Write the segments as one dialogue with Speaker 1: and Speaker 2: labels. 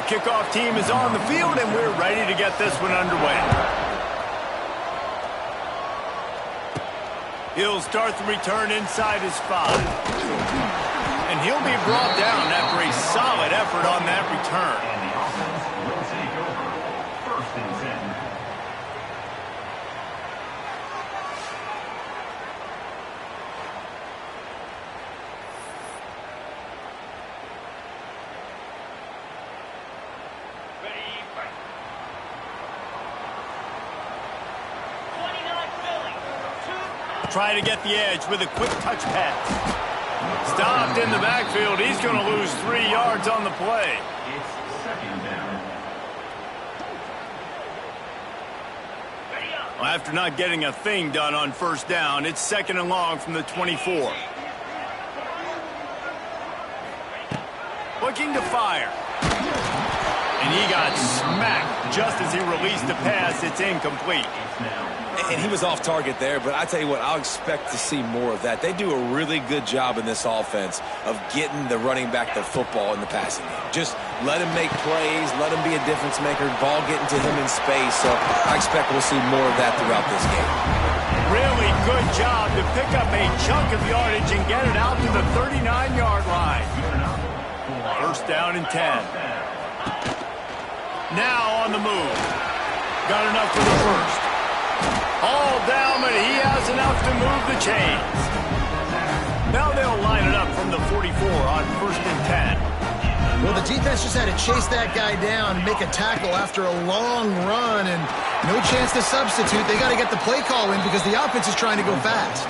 Speaker 1: The kickoff team is on the field, and we're ready to get this one underway. He'll start the return inside his 5. And he'll be brought down after a solid effort on that return.
Speaker 2: And the offense will take over. 1st and 10.
Speaker 1: Try to get the edge with a quick touch pass. Stopped in the backfield. He's going to lose 3 yards on the play.
Speaker 2: It's 2nd down.
Speaker 1: Well, after not getting a thing done on 1st down, it's 2nd and long from the 24. Looking to fire. And he got smacked just as he released the pass. It's incomplete.
Speaker 3: And he was off target there, but I tell you what, I'll expect to see more of that. They do a really good job in this offense of getting the running back the football in the passing game. Just let him make plays, let him be a difference maker, ball getting to him in space. So I expect we'll see more of that throughout this game.
Speaker 1: Really good job to pick up a chunk of yardage and get it out to the 39-yard line. 1st down and 10. Now on the move. Got enough for the 1st. All down, but he has enough to move the chains. Now they'll line it up from the 44 on 1st and 10.
Speaker 4: Well, the defense just had to chase that guy down and make a tackle after a long run, and no chance to substitute. They got to get the play call in because the offense is trying to go fast.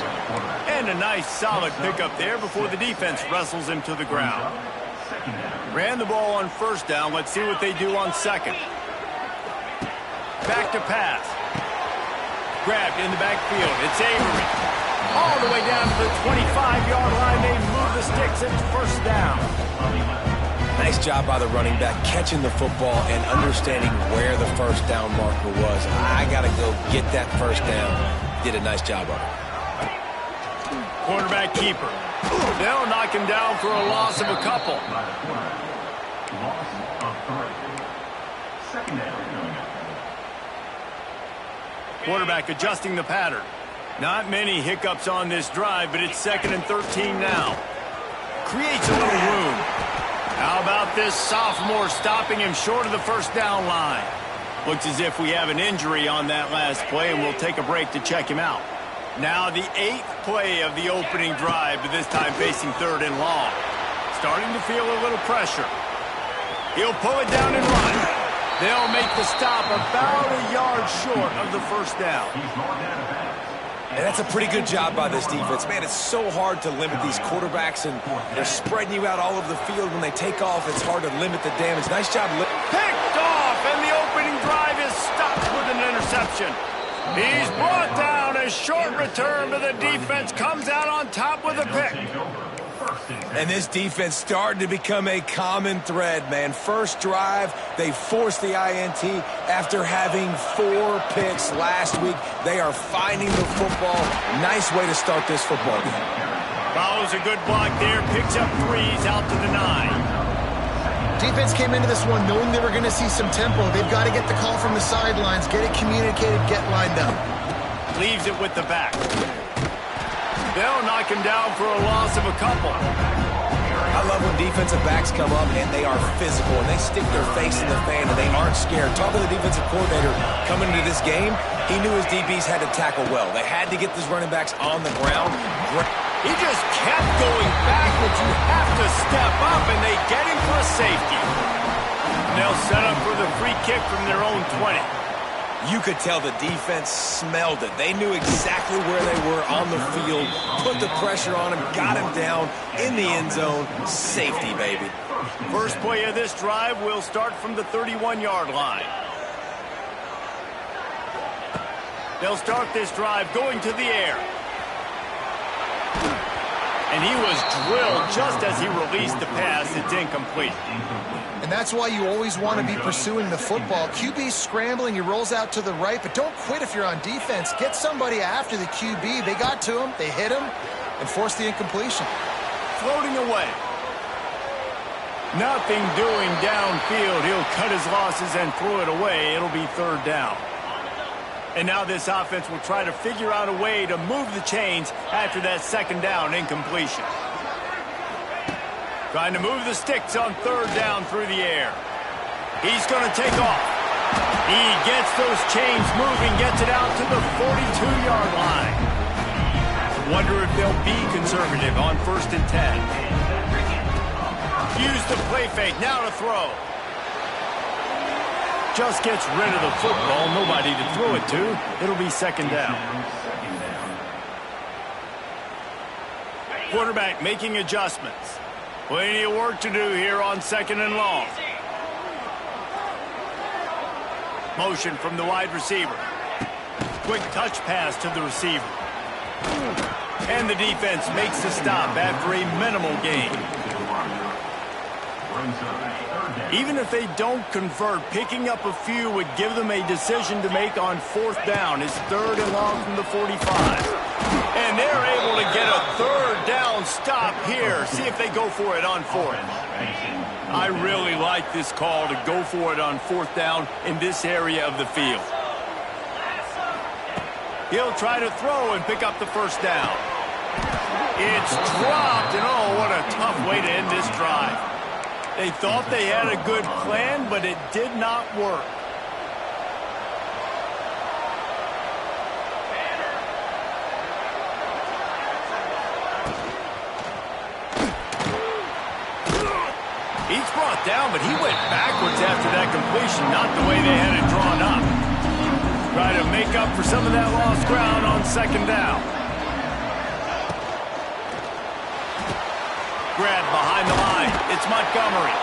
Speaker 1: And a nice solid pickup there before the defense wrestles him to the ground. Ran the ball on 1st down. Let's see what they do on 2nd. Back to pass. Grabbed in the backfield. It's Avery. All the way down to the 25-yard line. They move the sticks. It's 1st down.
Speaker 3: Nice job by the running back catching the football and understanding where the 1st down marker was. I got to go get that 1st down. Did a nice job of it.
Speaker 1: Quarterback keeper. They'll knock him down for a loss of a couple.
Speaker 2: Loss of 3. 2nd down.
Speaker 1: Quarterback adjusting the pattern. Not many hiccups on this drive, but it's 2nd and 13 now. Creates a little room. How about this sophomore stopping him short of the 1st down line? Looks as if we have an injury on that last play, and we'll take a break to check him out. Now the 8th play of the opening drive, but this time facing 3rd and long. Starting to feel a little pressure. He'll pull it down and run. They'll make the stop about a yard short of the 1st down.
Speaker 3: And that's a pretty good job by this defense. Man, it's so hard to limit these quarterbacks, and they're spreading you out all over the field. When they take off, it's hard to limit the damage. Nice job.
Speaker 1: Picked off, and the opening drive is stopped with an interception. He's brought down. A short return, but the defense comes out on top with a pick.
Speaker 3: And this defense started to become a common thread, man. 1st drive, they forced the INT after having 4 picks last week. They are finding the football. Nice way to start this football game.
Speaker 1: Follows a good block there, picks up 3s out to the 9.
Speaker 4: Defense came into this one knowing they were going to see some tempo. They've got to get the call from the sidelines, get it communicated, get lined up.
Speaker 1: Leaves it with the back. They'll knock him down for a loss of a couple.
Speaker 3: I love when defensive backs come up and they are physical and they stick their face in the fan and they aren't scared. Talking to the defensive coordinator coming into this game, he knew his DBs had to tackle well. They had to get these running backs on the ground.
Speaker 1: He just kept going backwards. You have to step up, and they get him for a safety. And they'll set up for the free kick from their own 20.
Speaker 3: You could tell the defense smelled it. They knew exactly where they were on the field, put the pressure on him, got him down in the end zone. Safety, baby.
Speaker 1: First play of this drive will start from the 31-yard line. They'll start this drive going to the air. And he was drilled just as he released the pass. It's incomplete.
Speaker 4: And that's why you always want to be pursuing the football. QB's scrambling, he rolls out to the right, but don't quit if you're on defense. Get somebody after the QB. They got to him, they hit him, and forced the incompletion.
Speaker 1: Floating away. Nothing doing downfield. He'll cut his losses and throw it away. It'll be third down. And now this offense will try to figure out a way to move the chains after that second down incompletion. Trying to move the sticks on third down through the air. He's going to take off. He gets those chains moving, gets it out to the 42-yard line. Wonder if they'll be conservative on 1st and 10. Use the play fake, now to throw. Just gets rid of the football, nobody to throw it to. It'll be second down. Quarterback making adjustments. Plenty of work to do here on 2nd and long. Motion from the wide receiver. Quick touch pass to the receiver. And the defense makes the stop after a minimal gain. Even if they don't convert, picking up a few would give them a decision to make on 4th down. It's 3rd and long from the 45. And they're able to get a 3rd down stop here. See if they go for it on 4th. I really like this call to go for it on 4th down in this area of the field. He'll try to throw and pick up the 1st down. It's dropped, and oh, what a tough way to end this drive. They thought they had a good plan, but it did not work. He's brought down, but he went backwards after that completion, not the way they had it drawn up. Try to make up for some of that lost ground on 2nd down. Grab behind the line. It's Montgomery.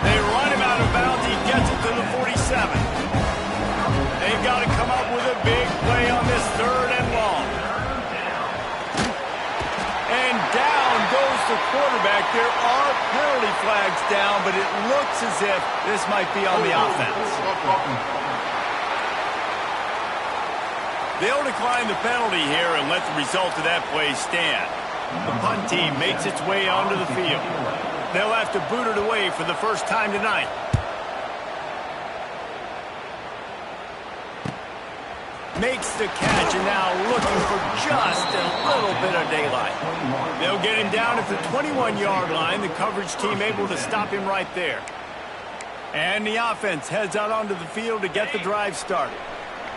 Speaker 1: They run him out of bounds. He gets it to the 47. They've got to come up with a big play on this 3rd and long. And down goes the quarterback. There are penalty flags down, but it looks as if this might be on the offense. They'll decline the penalty here and let the result of that play stand. The punt team makes its way onto the field. They'll have to boot it away for the first time tonight. Makes the catch and now looking for just a little bit of daylight. They'll get him down at the 21-yard line. The coverage team able to stop him right there. And the offense heads out onto the field to get the drive started.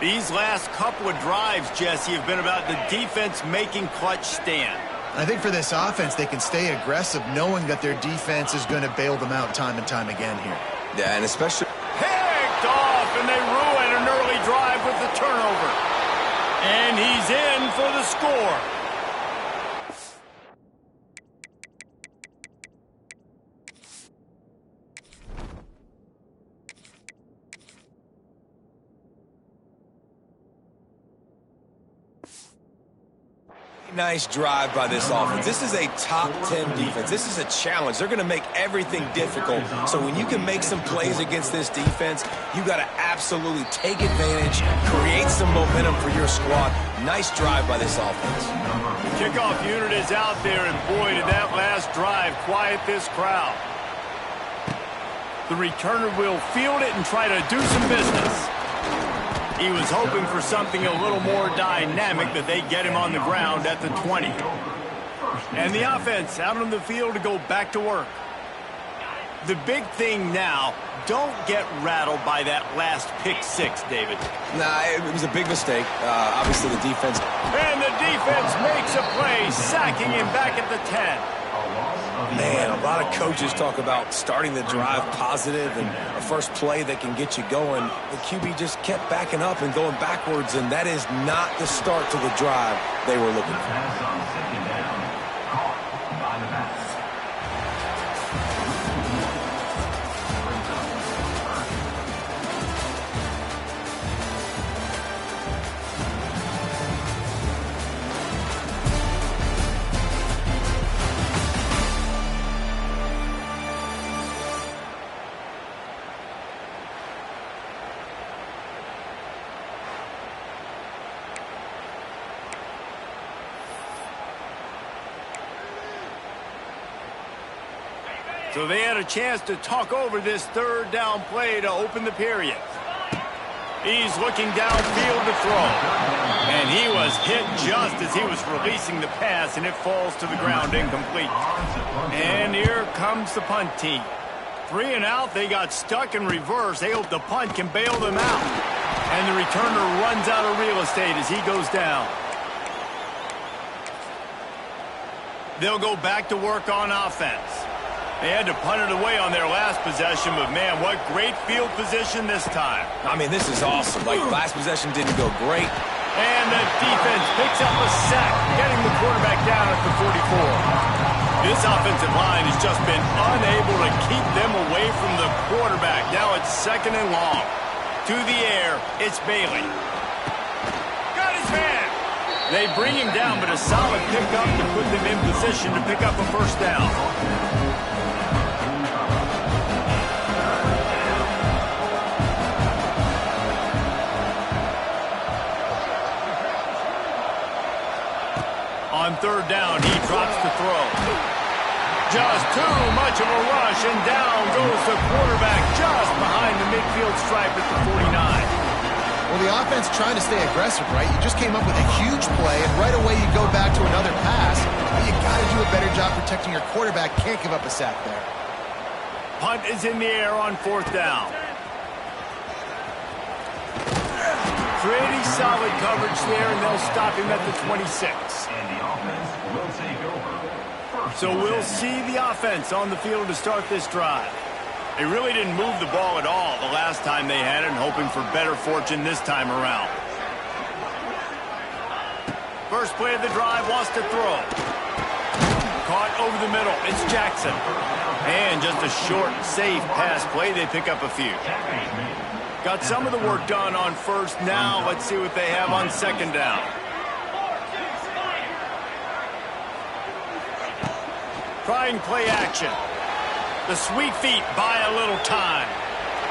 Speaker 1: These last couple of drives, Jesse, have been about the defense making clutch stand.
Speaker 4: I think for this offense, they can stay aggressive knowing that their defense is going to bail them out time and time again here.
Speaker 3: Yeah, and especially...
Speaker 1: Picked off, and they ruin an early drive with the turnover. And he's in for the score.
Speaker 3: Nice drive by this offense. This is a top 10 defense. This is a challenge. They're going to make everything difficult. So when you can make some plays against this defense, you got to absolutely take advantage, create some momentum for your squad. Nice drive by this offense.
Speaker 1: The kickoff unit is out there, and boy, did that last drive quiet this crowd. The returner will field it and try to do some business. He was hoping for something a little more dynamic, but they get him on the ground at the 20. And the offense out on the field to go back to work. The big thing now, don't get rattled by that last pick six, David.
Speaker 3: Nah, it was a big mistake. Obviously, the defense.
Speaker 1: And the defense makes a play, sacking him back at the 10.
Speaker 3: Man, a lot of coaches talk about starting the drive positive and a first play that can get you going. The QB just kept backing up and going backwards, and that is not the start to the drive they were looking for.
Speaker 1: So they had a chance to talk over this third down play to open the period. He's looking downfield to throw. And he was hit just as he was releasing the pass, and it falls to the ground incomplete. And here comes the punt team. 3 and out, they got stuck in reverse. They hope the punt can bail them out. And the returner runs out of real estate as he goes down. They'll go back to work on offense. They had to punt it away on their last possession, but man, what great field position this time.
Speaker 3: I mean, this is awesome. Like, last possession didn't go great.
Speaker 1: And the defense picks up a sack, getting the quarterback down at the 44. This offensive line has just been unable to keep them away from the quarterback. Now it's 2nd and long. To the air, it's Bailey. Got his man. They bring him down, but a solid pickup to put them in position to pick up a first down. On 3rd down, he drops to throw. Just too much of a rush, and down goes the quarterback just behind the midfield stripe at the 49.
Speaker 4: Well, the offense trying to stay aggressive, right? You just came up with a huge play, and right away you go back to another pass. But you got to do a better job protecting your quarterback. Can't give up a sack there.
Speaker 1: Punt is in the air on 4th down. Pretty solid coverage there, and they'll stop him at the 26.
Speaker 2: And the offense will take over.
Speaker 1: So we'll see the offense on the field to start this drive. They really didn't move the ball at all the last time they had it, and hoping for better fortune this time around. First play of the drive, wants to throw. Caught over the middle. It's Jackson. And just a short, safe pass play. They pick up a few. Got some of the work done on 1st. Now let's see what they have on 2nd down. Trying play action. The sweet feet buy a little time.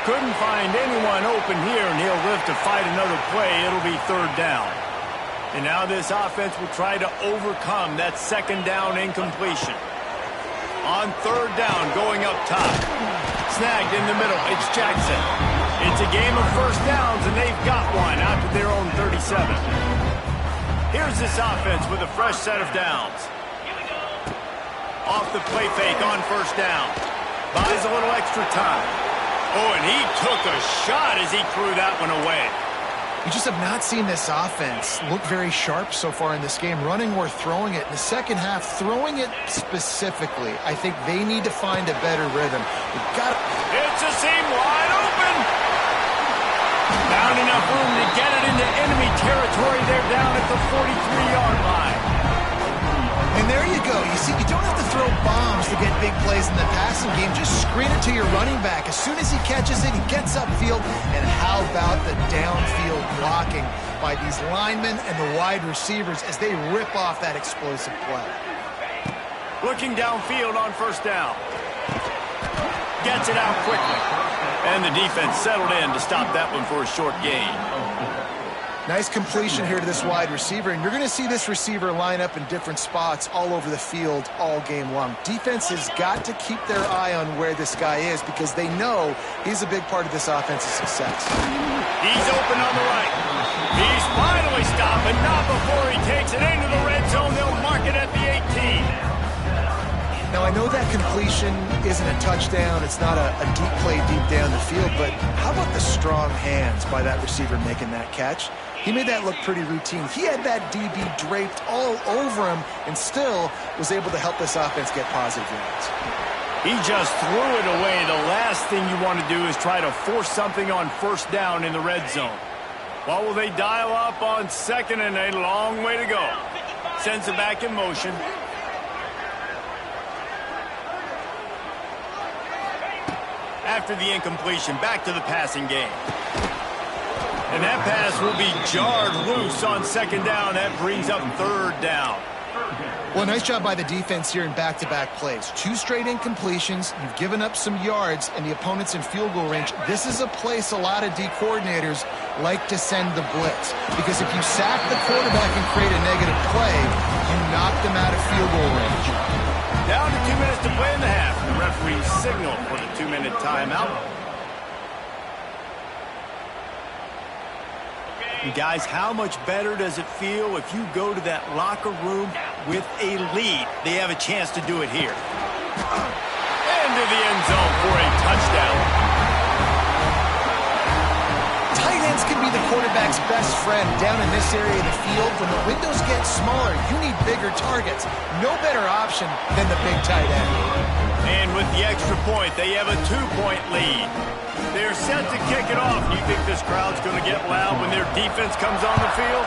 Speaker 1: Couldn't find anyone open here, and he'll live to fight another play. It'll be 3rd down. And now this offense will try to overcome that 2nd down incompletion. On 3rd down, going up top. Snagged in the middle. It's Jackson. It's a game of first downs, and they've got one out to their own 37. Here's this offense with a fresh set of downs. Off the play fake on 1st down. Buys a little extra time. Oh, and he took a shot as he threw that one away.
Speaker 4: You just have not seen this offense look very sharp so far in this game, running or throwing it. In the second half, throwing it specifically, I think they need to find a better rhythm.
Speaker 1: It's a seam wide open. Not enough room to get it into enemy territory. They're down at the 43-yard line.
Speaker 4: And there you go. You see, you don't have to throw bombs to get big plays in the passing game. Just screen it to your running back. As soon as he catches it, he gets upfield. And how about the downfield blocking by these linemen and the wide receivers as they rip off that explosive play.
Speaker 1: Looking downfield on 1st down. Gets it out quickly. And the defense settled in to stop that one for a short gain.
Speaker 4: Nice completion here to this wide receiver, and you're going to see this receiver line up in different spots all over the field all game long. Defense has got to keep their eye on where this guy is because they know he's a big part of this offense's success.
Speaker 1: He's open on the right. He's finally stopped, but not before he takes it into the red zone. They'll mark it at the 18.
Speaker 4: Now, I know that completion isn't a touchdown. It's not a deep play deep down the field, but how about the strong hands by that receiver making that catch? He made that look pretty routine. He had that DB draped all over him and still was able to help this offense get positive yards.
Speaker 1: He just threw it away. The last thing you want to do is try to force something on 1st down in the red zone. What will they dial up on 2nd and a long way to go? Sends it back in motion. After the incompletion, back to the passing game. And that pass will be jarred loose on 2nd down. That brings up 3rd down.
Speaker 4: Well, nice job by the defense here in back-to-back plays. 2 straight incompletions. You've given up some yards, and the opponent's in field goal range. This is a place a lot of D coordinators like to send the blitz. Because if you sack the quarterback and create a negative play, you knock them out of field goal range.
Speaker 1: Down to 2 minutes to play in the half. The referee's signal for the 2-minute timeout. And guys, how much better does it feel if you go to that locker room with a lead? They have a chance to do it here. Into the end zone for a touchdown.
Speaker 4: Tight ends can be the quarterback's best friend down in this area of the field. When the windows get smaller, you need bigger targets. No better option than the big tight end.
Speaker 1: And with the extra point, they have a 2-point lead. They're set to kick it off. Do you think this crowd's going to get loud when their defense comes on the field?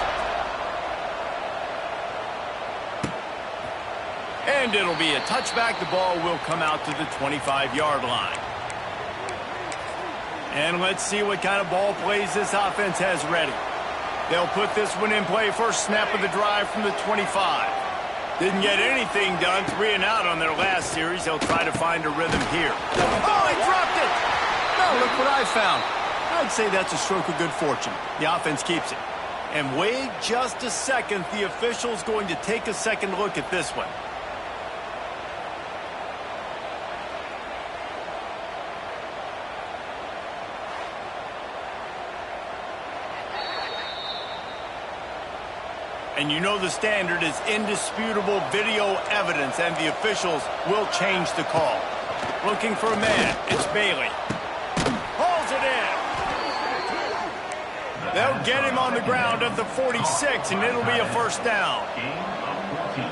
Speaker 1: And it'll be a touchback. The ball will come out to the 25-yard line. And let's see what kind of ball plays this offense has ready. They'll put this one in play first snap of the drive from the 25. Didn't get anything done, 3 and out on their last series. They'll try to find a rhythm here. Oh, he dropped it! Now look what I found. I'd say that's a stroke of good fortune. The offense keeps it. And wait just a second. The official's going to take a second look at this one. And you know the standard is indisputable video evidence, and the officials will change the call. Looking for a man. It's Bailey. Hauls it in. They'll get him on the ground at the 46, and it'll be a first down.
Speaker 2: Gain of 14.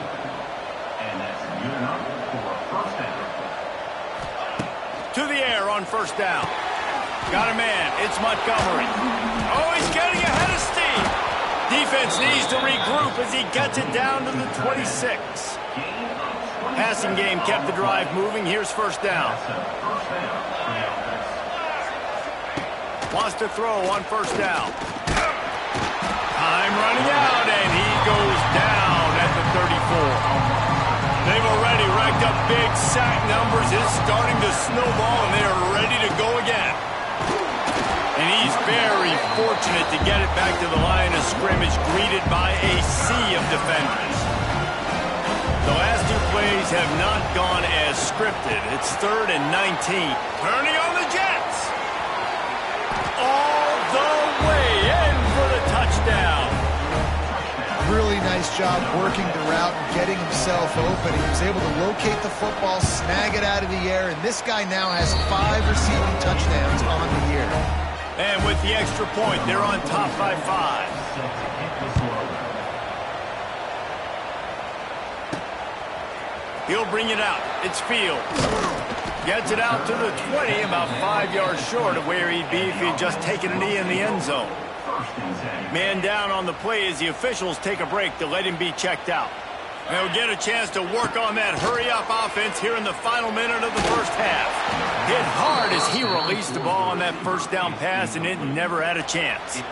Speaker 2: And that's good enough for a first down.
Speaker 1: To the air on first down. Got a man. It's Montgomery. Oh, he's getting ahead of steam. Defense needs to regroup as he gets it down to the 26. Passing game kept the drive moving. Here's first down. Wants to throw on first down. Time running out, and he goes down at the 34. They've already racked up big sack numbers. It's starting to snowball, and they are ready to go again. And he's very fortunate to get it back to the line of scrimmage, greeted by a sea of defenders. The last 2 plays have not gone as scripted. It's 3rd and 19. Turning on the Jets. All the way in for the touchdown.
Speaker 4: Really nice job working the route and getting himself open. He was able to locate the football, snag it out of the air, and this guy now has 5 receiving touchdowns on the year.
Speaker 1: And with the extra point, they're on top by 5. He'll bring it out. It's Fields. Gets it out to the 20, about 5 yards short of where he'd be if he'd just taken a knee in the end zone. Man down on the play as the officials take a break to let him be checked out. They'll get a chance to work on that hurry-up offense here in the final minute of the first half. Hit hard as he released the ball on that first down pass, and it never had a chance.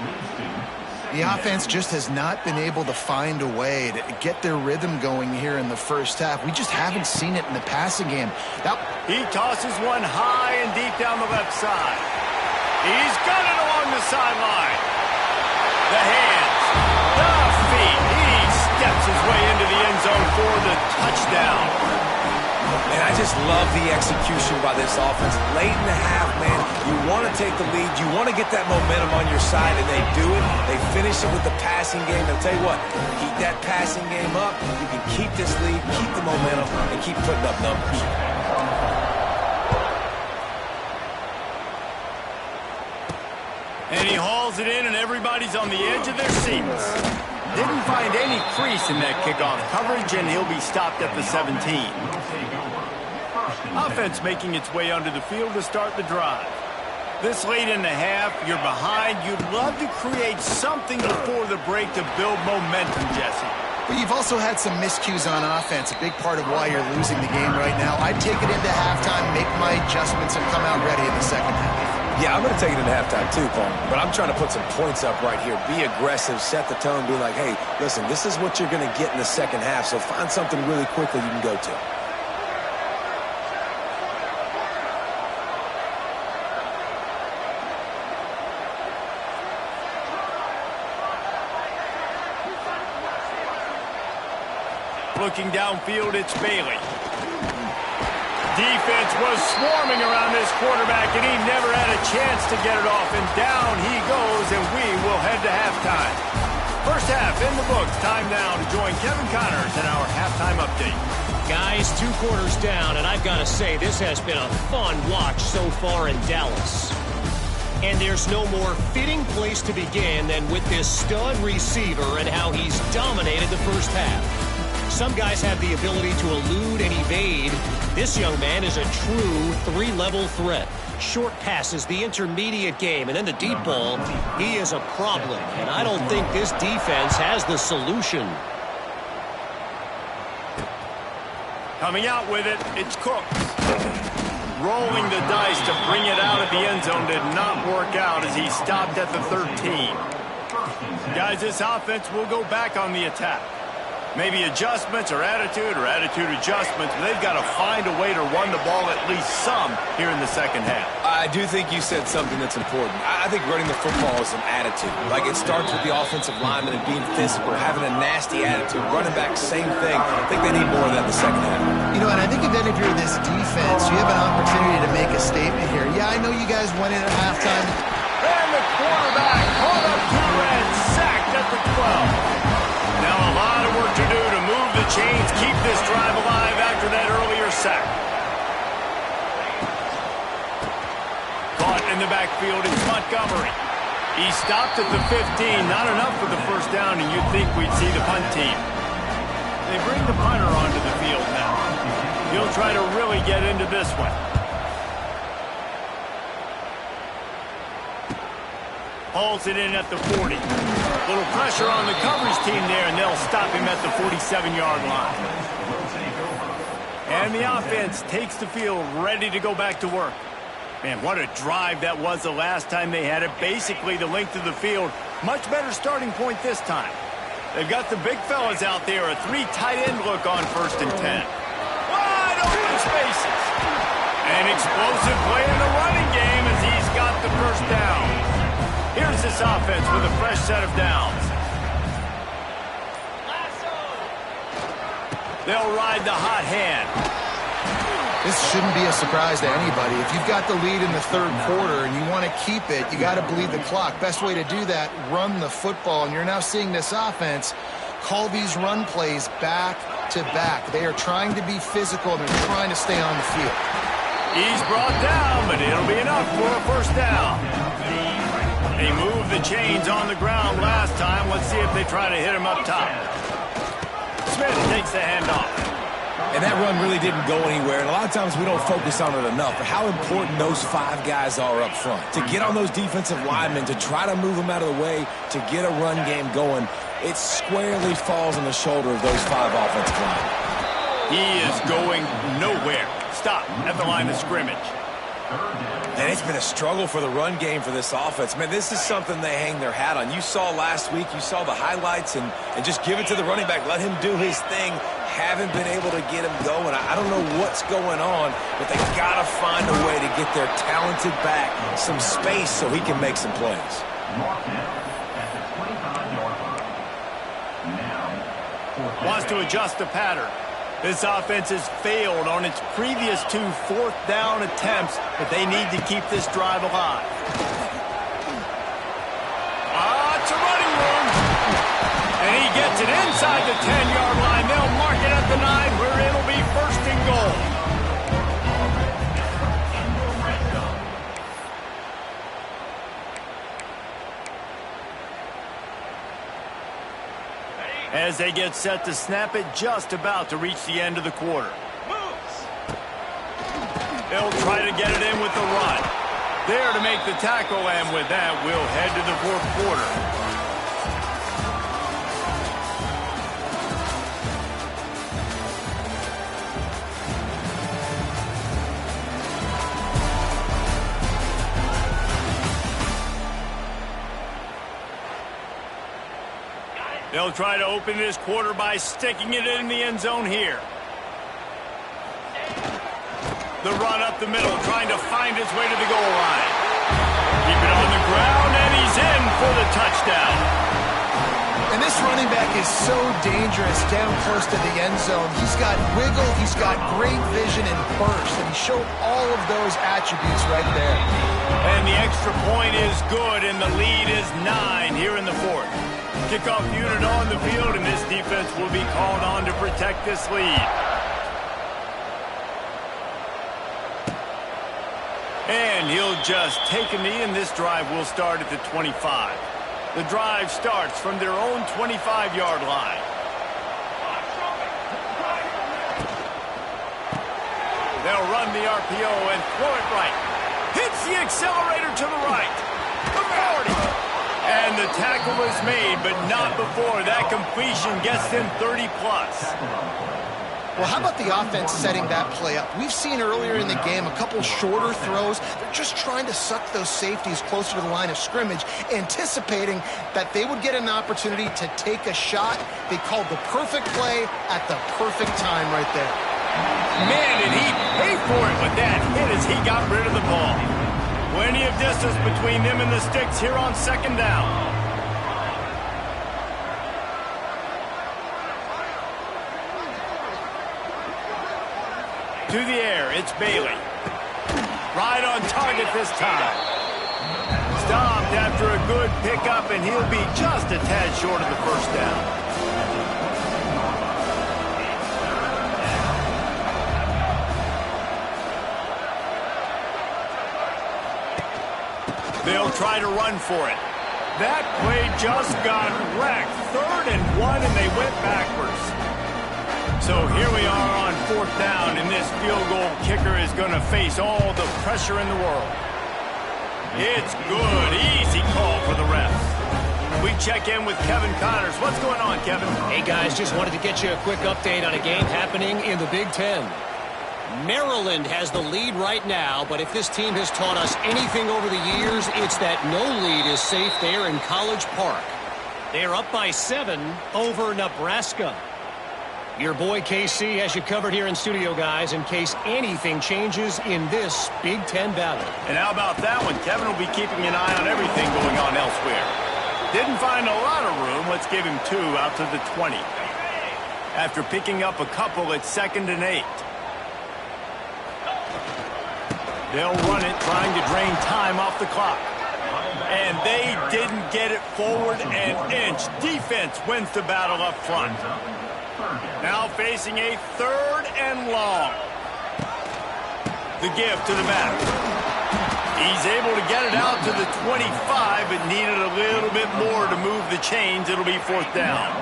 Speaker 4: The offense just has not been able to find a way to get their rhythm going here in the first half. We just haven't seen it in the passing game. Now,
Speaker 1: he tosses one high and deep down the left side. He's got it along the sideline. The hands, the feet. He steps his way into the end zone for the touchdown.
Speaker 3: And I just love the execution by this offense. Late in the half, man, you want to take the lead. You want to get that momentum on your side, and they do it. They finish it with the passing game. I'll tell you what, keep that passing game up. You can keep this lead, keep the momentum, and keep putting up numbers.
Speaker 1: And he hauls it in, and everybody's on the edge of their seats. Didn't find any crease in that kickoff coverage, and he'll be stopped at the 17. Offense making its way onto the field to start the drive. This late in the half, you're behind. You'd love to create something before the break to build momentum, Jesse.
Speaker 4: But you've also had some miscues on offense, a big part of why you're losing the game right now. I'd take it into halftime, make my adjustments, and come out ready in the second half.
Speaker 3: Yeah, I'm going to take it into halftime too, Paul. But I'm trying to put some points up right here. Be aggressive, set the tone, be like, hey, listen, this is what you're going to get in the second half, so find something really quickly you can go to.
Speaker 1: Looking downfield, it's Bailey. Defense was swarming around this quarterback, and he never had a chance to get it off. And down he goes, and we will head to halftime. First half in the books. Time now to join Kevin Connors in our halftime update.
Speaker 5: Guys, 2 quarters down, and I've got to say, this has been a fun watch so far in Dallas. And there's no more fitting place to begin than with this stud receiver and how he's dominated the first half. Some guys have the ability to elude and evade. This young man is a true 3-level threat. Short passes, the intermediate game, and then the deep ball. He is a problem, and I don't think this defense has the solution.
Speaker 1: Coming out with it, it's Cook. Rolling the dice to bring it out of the end zone did not work out as he stopped at the 13. Guys, this offense will go back on the attack. Maybe adjustments or attitude adjustments, but they've got to find a way to run the ball at least some here in the second half.
Speaker 3: I do think you said something that's important. I think running the football is an attitude. Like, it starts with the offensive lineman and being physical, having a nasty attitude. Running back, same thing. I think they need more of that in the second half.
Speaker 4: You know, and I think then if you're this defense, you have an opportunity to make a statement here. Yeah, I know you guys went in at halftime.
Speaker 1: And the quarterback caught up to and sacked at the 12. Now a lot of work to do to move the chains, keep this drive alive after that earlier sack. Caught in the backfield, it's Montgomery. He stopped at the 15, not enough for the first down, and you'd think we'd see the punt team. They bring the punter onto the field now. He'll try to really get into this one. Hauls it in at the 40. Little pressure on the coverage team there, and they'll stop him at the 47-yard line. And the offense takes the field, ready to go back to work. Man, what a drive that was the last time they had it. Basically the length of the field. Much better starting point this time. They've got the big fellas out there, a 3 tight end look on 1st and 10. Wide open spaces. An explosive play in the running game as he's got the first down. Here's this offense with a fresh set of downs. They'll ride the hot hand.
Speaker 4: This shouldn't be a surprise to anybody. If you've got the lead in the 3rd quarter and you want to keep it, you got to bleed the clock. Best way to do that, run the football. And you're now seeing this offense call these run plays back to back. They are trying to be physical and they're trying to stay on the field.
Speaker 1: He's brought down, but it'll be enough for a first down. They moved the chains on the ground last time. Let's see if they try to hit him up top. Smith takes the handoff.
Speaker 3: And that run really didn't go anywhere. And a lot of times we don't focus on it enough. But how important those 5 guys are up front. To get on those defensive linemen, to try to move them out of the way, to get a run game going, it squarely falls on the shoulder of those 5 offensive linemen.
Speaker 1: He is going nowhere. Stop at the line of scrimmage.
Speaker 3: And it's been a struggle for the run game for this offense. Man, this is something they hang their hat on. You saw last week, you saw the highlights, and just give it to the running back. Let him do his thing. Haven't been able to get him going. I don't know what's going on, but they got to find a way to get their talented back some space so he can make some plays.
Speaker 1: Wants to adjust the pattern. This offense has failed on its previous 2 4th down attempts, but they need to keep this drive alive. It's a running room. And he gets it inside the 10-yard line. They'll mark it at the 9 where it'll be 1st and goal. As they get set to snap it, just about to reach the end of the quarter. They'll try to get it in with the run. There to make the tackle, and with that, we'll head to the 4th quarter. They'll try to open this quarter by sticking it in the end zone here. The run up the middle, trying to find his way to the goal line. Keep it on the ground, and he's in for the touchdown.
Speaker 4: And this running back is so dangerous down close to the end zone. He's got wiggle, he's got great vision and burst, and he showed all of those attributes right there.
Speaker 1: And the extra point is good, and the lead is 9 here in the fourth. Kickoff unit on the field, and this defense will be called on to protect this lead. And he'll just take a knee, and this drive will start at the 25. The drive starts from their own 25-yard line. They'll run the RPO and throw it right. Hits the accelerator to the right. The 40. And the tackle was made, but not before that completion gets them 30-plus.
Speaker 4: Well, how about the offense setting that play up? We've seen earlier in the game a couple shorter throws. They're just trying to suck those safeties closer to the line of scrimmage, anticipating that they would get an opportunity to take a shot. They called the perfect play at the perfect time right there.
Speaker 1: Man, did he pay for it with that hit as he got rid of the ball. Plenty of distance between them and the sticks here on second down. To the air, it's Bailey. Right on target this time. Stopped after a good pickup, and he'll be just a tad short of the first down. They'll try to run for it. That play just got wrecked. 3rd and 1, and they went backwards. So here we are on 4th down, and this field goal kicker is going to face all the pressure in the world. It's good. Easy call for the refs. We check in with Kevin Connors. What's going on, Kevin?
Speaker 5: Hey, guys, just wanted to get you a quick update on a game happening in the Big Ten. Maryland has the lead right now, but if this team has taught us anything over the years, it's that no lead is safe there in College Park. They're up by 7 over Nebraska. Your boy KC has you covered here in studio, guys, in case anything changes in this Big Ten battle.
Speaker 1: And how about that one? Kevin will be keeping an eye on everything going on elsewhere. Didn't find a lot of room. Let's give him 2 out to the 20. After picking up a couple at 2nd and 8. They'll run it, trying to drain time off the clock. And they didn't get it forward an inch. Defense wins the battle up front. Now facing a 3rd and long. The give to the back. He's able to get it out to the 25, but needed a little bit more to move the chains. It'll be 4th down.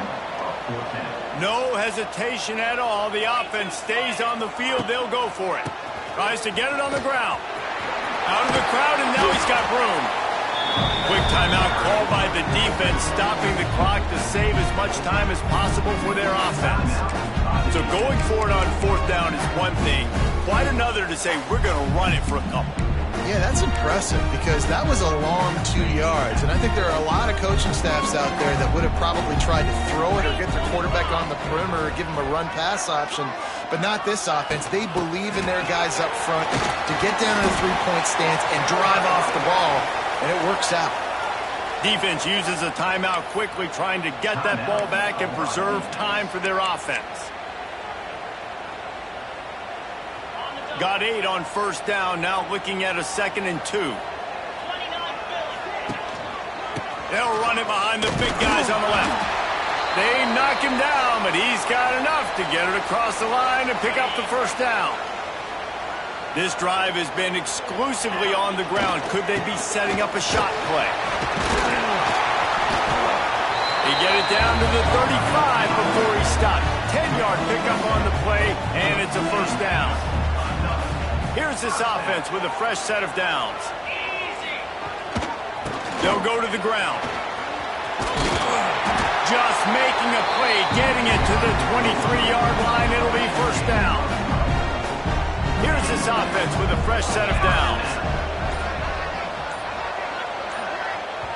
Speaker 1: No hesitation at all. The offense stays on the field. They'll go for it. Tries to get it on the ground. Out of the crowd, and now he's got room. Quick timeout called by the defense, stopping the clock to save as much time as possible for their offense. So going for it on 4th down is one thing. Quite another to say we're going to run it for a couple.
Speaker 4: Yeah, that's impressive because that was a long 2 yards. And I think there are a lot of coaching staffs out there that would have probably tried to throw it or get their quarterback on the perimeter or give him a run-pass option. But not this offense. They believe in their guys up front to get down in a 3-point stance and drive off the ball. And it works out.
Speaker 1: Defense uses a timeout quickly, trying to get that ball back and preserve time for their offense. Got 8 on 1st down, now looking at a 2nd and 2. They'll run it behind the big guys on the left. They knock him down, but he's got enough to get it across the line and pick up the 1st down. This drive has been exclusively on the ground. Could they be setting up a shot play? They get it down to the 35 before he stopped. 10-yard pickup on the play, and it's a 1st down. Here's this offense with a fresh set of downs. They'll go to the ground. Just making a play, getting it to the 23-yard line. It'll be 1st down. Here's this offense with a fresh set of downs.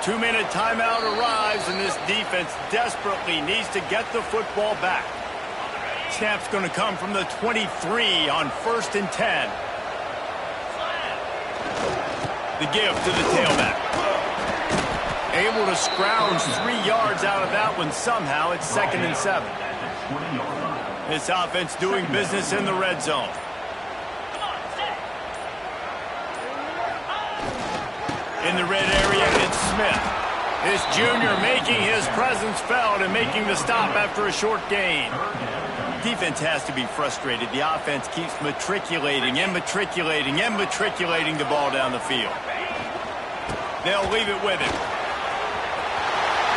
Speaker 1: 2-minute timeout arrives, and this defense desperately needs to get the football back. Snap's going to come from the 23 on 1st and 10. The give to the tailback. Able to scrounge 3 yards out of that one somehow. It's 2nd and 7. This offense doing business in the red zone. In the red area, it's Smith. This junior making his presence felt and making the stop after a short gain. Defense has to be frustrated. The offense keeps matriculating and matriculating and matriculating the ball down the field. They'll leave it with him.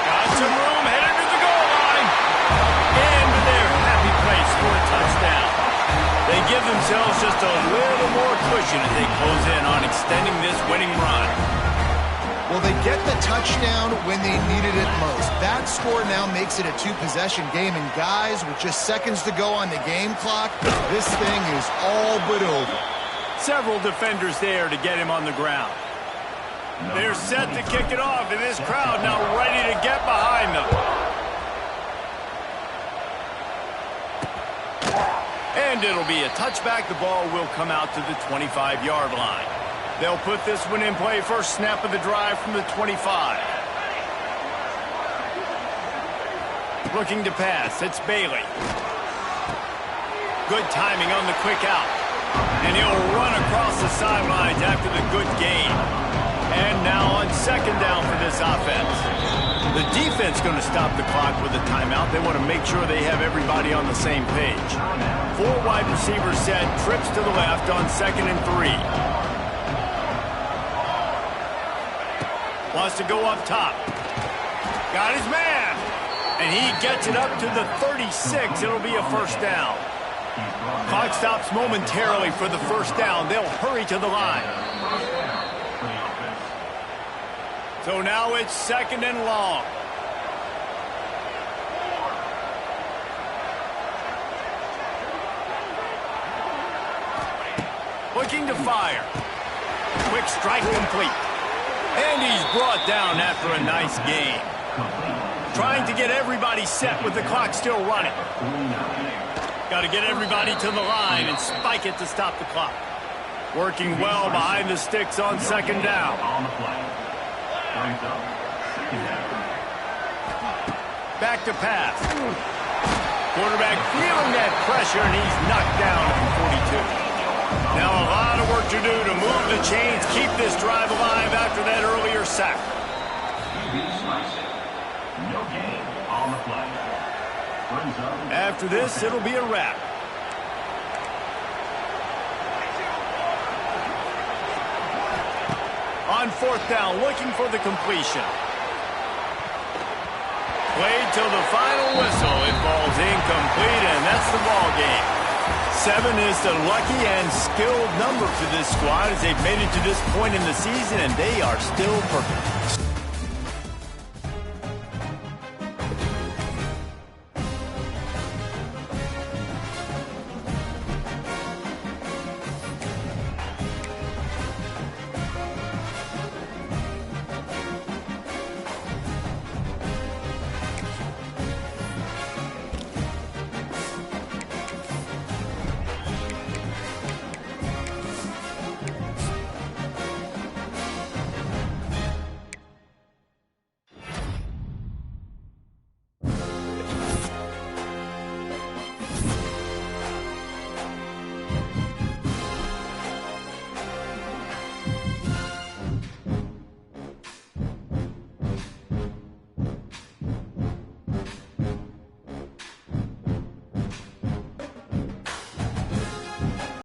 Speaker 1: Got some room, headed to the goal line. And their happy place for a touchdown. They give themselves just a little more cushion as they close in on extending this winning run.
Speaker 4: Well, they get the touchdown when they needed it most. That score now makes it a 2-possession game. And guys, with just seconds to go on the game clock, this thing is all but over.
Speaker 1: Several defenders there to get him on the ground. They're set to kick it off, and this crowd now ready to get behind them. And it'll be a touchback. The ball will come out to the 25-yard line. They'll put this one in play first snap of the drive from the 25. Looking to pass. It's Bailey. Good timing on the quick out. And he'll run across the sidelines after the good gain. And now on 2nd down for this offense. The defense going to stop the clock with a timeout. They want to make sure they have everybody on the same page. 4 wide receivers set. Trips to the left on 2nd and 3. Wants to go up top. Got his man. And he gets it up to the 36. It'll be a first down. Clock stops momentarily for the first down. They'll hurry to the line. So now it's 2nd and long. Looking to fire. Quick strike complete. And he's brought down after a nice gain. Trying to get everybody set with the clock still running. Got to get everybody to the line and spike it to stop the clock. Working well behind the sticks on 2nd down. Back to pass. Quarterback feeling that pressure, and he's knocked down at 42. Now a lot of work to do to move the chains, keep this drive alive after that earlier sack.
Speaker 2: No gain on the play.
Speaker 1: After this, it'll be a wrap. On 4th down, looking for the completion. Played till the final whistle. It falls incomplete, and that's the ball game. 7 is the lucky and skilled number for this squad as they've made it to this point in the season, and they are still perfect.